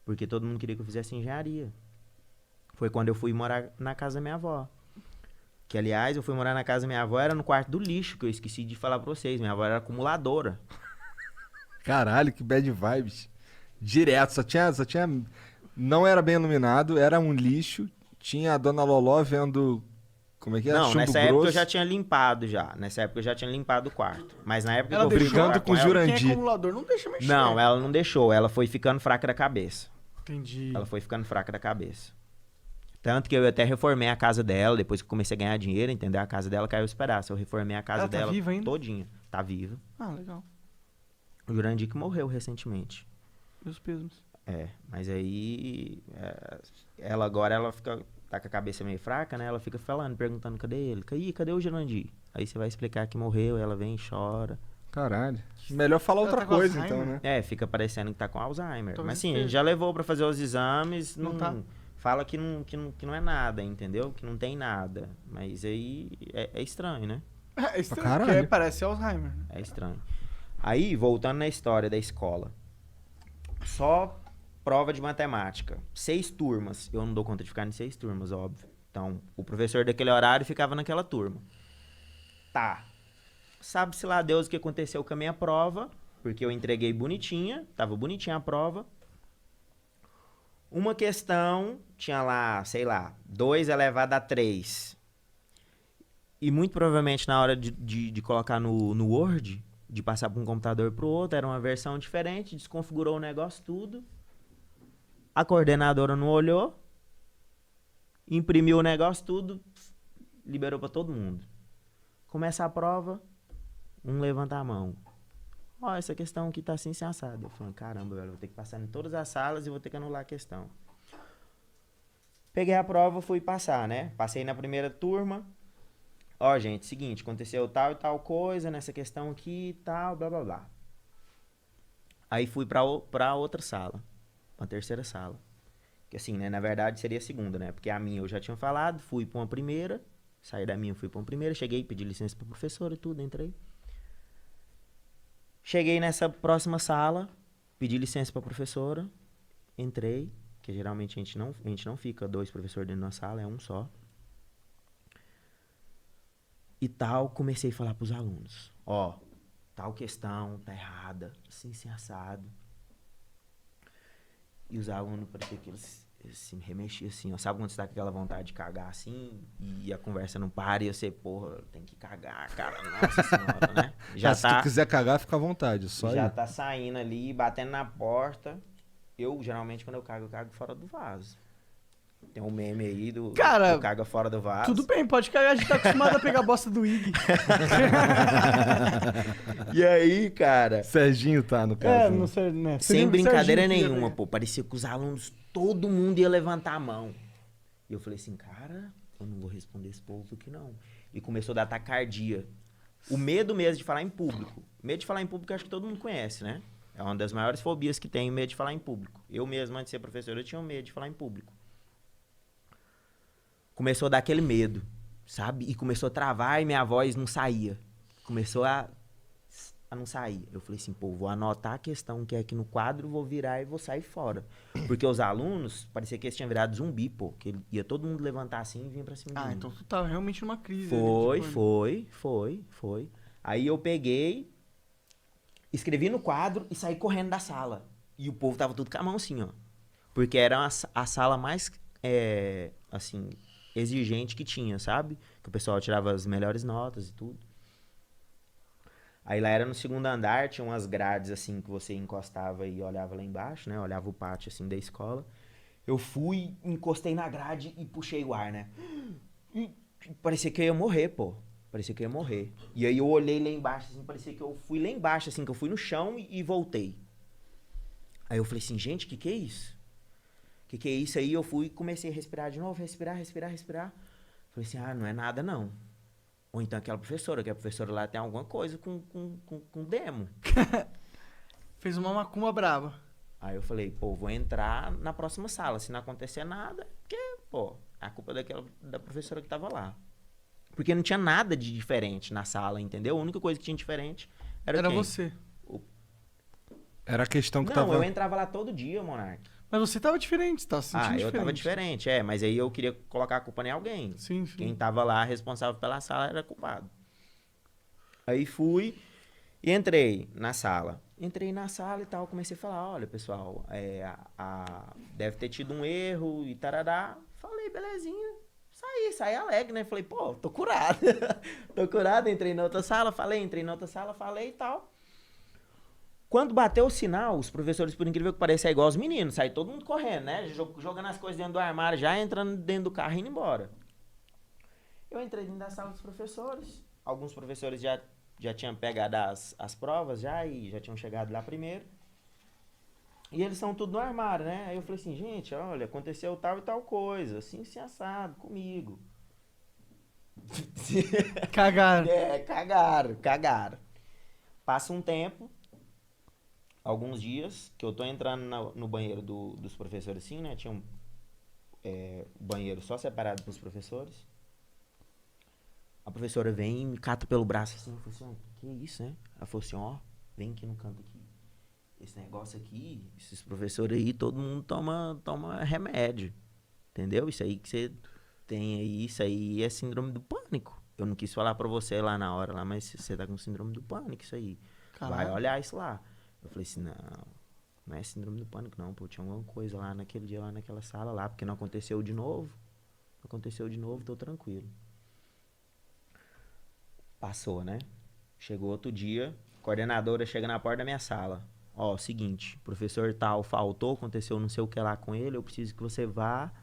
Porque todo mundo queria que eu fizesse engenharia. Foi quando eu fui morar na casa da minha avó. Que, aliás, eu fui morar na casa da minha avó, era no quarto do lixo, que eu esqueci de falar pra vocês. Minha avó era acumuladora. Caralho, que bad vibes. Direto, só tinha. Não era bem iluminado, era um lixo. Tinha a dona Loló vendo. Como é que é? Não, Chumbo nessa grosso. época eu já tinha limpado já. Nessa época eu já tinha limpado o quarto. Mas na época Ela que eu fui deixou brigando morar com o ela... Jurandir. Quem é acumulador não deixa mexer. Não, ela não deixou. Ela foi ficando fraca da cabeça. Entendi. Ela foi ficando fraca da cabeça. Tanto que eu até reformei a casa dela, depois que eu comecei a ganhar dinheiro, entendeu? A casa dela caiu aos pedaços. Eu reformei a casa Ela tá dela viva ainda? todinha. Tá viva. Ah, legal. O Jurandir que morreu recentemente. Meus pêsames. Mas aí... ela agora, ela fica... Tá com a cabeça meio fraca, né? Ela fica falando, perguntando, cadê ele? Cadê o Jurandir? Aí você vai explicar que morreu, ela vem e chora. Caralho. Melhor falar Ela outra tá com coisa, Alzheimer? então, né? Fica parecendo que tá com Alzheimer. Talvez Mas assim, a esteja. gente já levou pra fazer os exames, Não não tá? fala que não é nada, entendeu? Que não tem nada. Mas aí é estranho, né? É estranho, caralho. porque parece Alzheimer. Né? É estranho. Aí, voltando na história da escola. Só prova de matemática. 6 turmas. Eu não dou conta de ficar em 6 turmas, óbvio. Então, o professor daquele horário ficava naquela turma. Tá. Sabe-se lá Deus o que aconteceu com a minha prova, porque eu entreguei bonitinha, tava bonitinha a prova. Uma questão, tinha lá, sei lá, 2 elevado a 3. E muito provavelmente na hora de colocar no Word, de passar para um computador para o outro, era uma versão diferente, desconfigurou o negócio tudo. A coordenadora não olhou, imprimiu o negócio tudo, liberou para todo mundo. Começa a prova, um levanta a mão. Ó, essa questão aqui tá assim, sem assado. Eu falei, caramba, velho, vou ter que passar em todas as salas e vou ter que anular a questão. Peguei a prova, fui passar, né? Passei na primeira turma. Ó, gente, seguinte, aconteceu tal e tal coisa nessa questão aqui e tal, blá, blá, blá. Aí fui pra outra sala, pra terceira sala. Que assim, né, na verdade seria a segunda, né? Porque a minha eu já tinha falado, fui pra uma primeira, saí da minha, fui pra uma primeira, cheguei, pedi licença pro professor e tudo, entrei. Cheguei nessa próxima sala, pedi licença pra professora, entrei, que geralmente a gente não fica 2 professores dentro da sala, é um só. E tal, comecei a falar pros alunos, ó, tal questão tá errada, assim, assado. E os alunos, parecia que eles se remexiam assim, ó, sabe quando você tá com aquela vontade de cagar assim, e a conversa não para, e você, porra, tem que cagar, cara, nossa senhora, né? Já Se tá, tu quiser cagar, fica à vontade, só já aí. tá saindo ali, batendo na porta. Eu, geralmente, quando eu cago fora do vaso. Tem um meme aí do Cara, caga fora do vaso. Tudo bem, pode cagar, a gente tá acostumado a pegar a bosta do Ig. E aí, cara, Serginho tá, no caso. não né? sei, né? sem brincadeira Serginho, nenhuma, filho, pô, parecia que os alunos, todo mundo ia levantar a mão. E eu falei assim, cara, eu não vou responder esse povo aqui não. E começou a dar taquicardia. O medo mesmo de falar em público. Medo de falar em público, acho que todo mundo conhece, né? É uma das maiores fobias que tem, medo de falar em público. Eu mesmo, antes de ser professor, eu tinha medo de falar em público. Começou a dar aquele medo, sabe? E começou a travar e minha voz não saía. Começou a não sair. Eu falei assim, pô, vou anotar a questão que é aqui no quadro, vou virar e vou sair fora. Porque os alunos, parecia que eles tinham virado zumbi, pô. Que ia todo mundo levantar assim e vinha pra cima de mim. então tu tava realmente numa crise. Foi. Aí eu peguei, escrevi no quadro e saí correndo da sala. E o povo tava tudo com a mão assim, ó. Porque era a sala mais, assim, exigente que tinha, sabe? Que o pessoal tirava as melhores notas e tudo. Aí lá era no segundo andar, tinha umas grades assim que você encostava e olhava lá embaixo, né? Olhava o pátio assim da escola. Eu fui, encostei na grade e puxei o ar, né? E parecia que eu ia morrer, pô. Parecia que eu ia morrer. E aí eu olhei lá embaixo, assim, parecia que eu fui lá embaixo, assim, que eu fui no chão e voltei. Aí eu falei assim, gente, que é isso? Que é isso? Aí eu fui e comecei a respirar de novo, respirar. Falei assim, não é nada não. Ou então aquela professora, que a professora lá tem alguma coisa com demo. Fez uma macumba braba. Aí eu falei, pô, vou entrar na próxima sala. Se não acontecer nada, porque, pô, é a culpa da professora que tava lá. Porque não tinha nada de diferente na sala, entendeu? A única coisa que tinha diferente era Era quem? você. Era a questão que Não, tava... eu entrava lá todo dia, Monark. Mas você tava diferente, você tava se sentindo eu tava diferente, mas aí eu queria colocar a culpa em alguém. Sim, sim. Quem tava lá responsável pela sala era culpado. Aí fui e entrei na sala. Entrei na sala e tal, comecei a falar, olha, pessoal, deve ter tido um erro e tarará. Falei, belezinha. Saí alegre, né? Falei, pô, tô curado. Tô curado, entrei na outra sala, falei e tal. Quando bateu o sinal, os professores, por incrível que pareça, é igual os meninos. Sai todo mundo correndo, né? Jogando as coisas dentro do armário, já entrando dentro do carro e indo embora. Eu entrei dentro da sala dos professores. Alguns professores já tinham pegado as provas e já tinham chegado lá primeiro. E eles são tudo no armário, né? Aí eu falei assim, gente, olha, aconteceu tal e tal coisa. Assim, assado, comigo. Cagaram. Cagaram. Passa um tempo, alguns dias, que eu tô entrando no banheiro dos professores assim, né? Tinha um banheiro só separado pros professores. A professora vem e me cata pelo braço assim, eu falei assim, que isso, né? Ela falou assim, vem aqui no canto aqui. Esse negócio aqui, esses professores aí, todo mundo toma remédio. Entendeu? Isso aí que você tem aí, isso aí é síndrome do pânico. Eu não quis falar pra você lá na hora, lá, mas você tá com síndrome do pânico, isso aí. Caralho. Vai olhar isso lá. Eu falei assim, não é síndrome do pânico não, pô, tinha alguma coisa lá naquele dia, lá naquela sala lá, porque não aconteceu de novo. Tô tranquilo. Passou, né? Chegou outro dia, a coordenadora chega na porta da minha sala. Seguinte, professor tal faltou, aconteceu não sei o que lá com ele, eu preciso que você vá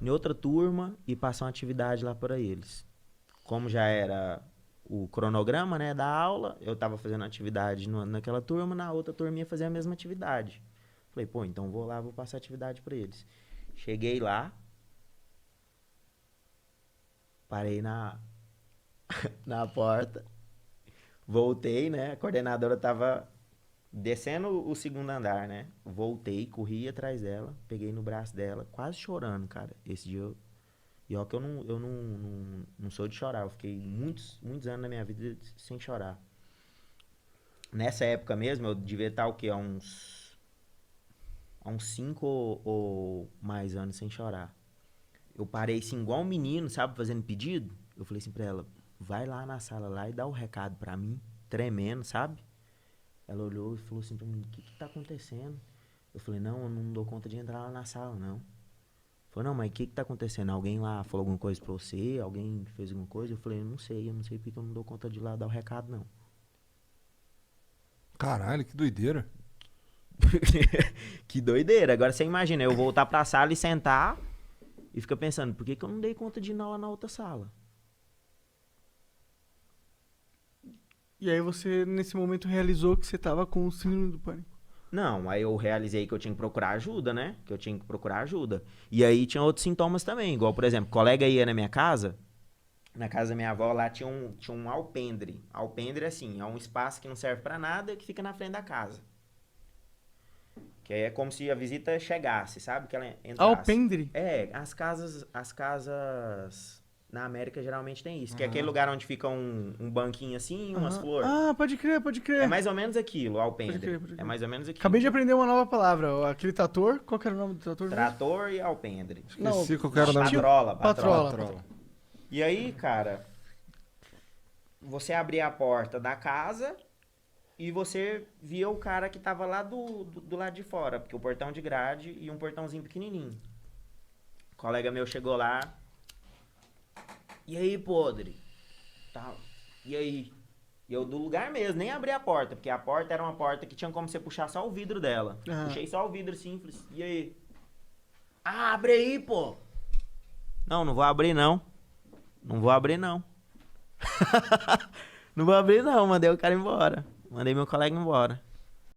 em outra turma e passe uma atividade lá para eles. Como já era o cronograma, né, da aula, eu tava fazendo atividade naquela turma, na outra turma ia fazer a mesma atividade. Falei, pô, então vou lá, vou passar atividade para eles. Cheguei lá, parei na porta, voltei, né, a coordenadora tava descendo o segundo andar, né? Voltei, corri atrás dela, peguei no braço dela, quase chorando, cara. Esse dia E ó que eu não sou de chorar, eu fiquei muitos anos na minha vida sem chorar. Nessa época mesmo, eu devia estar o quê? Há uns 5 ou mais anos sem chorar. Eu parei assim, igual um menino, sabe, fazendo pedido. Eu falei assim pra ela, vai lá na sala lá e dá o recado pra mim, tremendo, sabe? Ela olhou e falou assim pra mim, o que tá acontecendo? Eu falei, não, eu não dou conta de entrar lá na sala, não. Falou, não, mas o que tá acontecendo? Alguém lá falou alguma coisa pra você? Alguém fez alguma coisa? Eu falei, eu não sei porque eu não dou conta de ir lá dar o recado, não. Caralho, que doideira. Que doideira. Agora você imagina, eu voltar pra sala e sentar e ficar pensando, por que eu não dei conta de ir lá na outra sala? E aí você, nesse momento, realizou que você tava com o síndrome do pânico. Não, aí eu realizei que eu tinha que procurar ajuda, né? E aí tinha outros sintomas também, igual, por exemplo, colega ia na minha casa, na casa da minha avó, lá tinha um alpendre. Alpendre, assim, é um espaço que não serve pra nada, que fica na frente da casa. Que é como se a visita chegasse, sabe? Que ela entrasse. Alpendre? As casas na América geralmente tem isso. Que é aquele lugar onde fica um banquinho assim, umas flores. Ah, pode crer. É mais ou menos aquilo, alpendre. Pode crer. É mais ou menos aquilo. Acabei de aprender uma nova palavra. Aquele trator, qual que era o nome do trator? Trator e alpendre. Esqueci qual que era o nome. Patrola. E aí, cara, você abria a porta da casa e você via o cara que tava lá do lado de fora, porque o portão de grade e um portãozinho pequenininho. Um colega meu chegou lá. E aí, podre? Tá. E aí? E eu do lugar mesmo, nem abri a porta, porque a porta era uma porta que tinha como você puxar só o vidro dela. Puxei só o vidro simples. E aí? Ah, abre aí, pô! Não vou abrir não. Não vou abrir não. Não vou abrir não, mandei o cara embora. Mandei meu colega embora.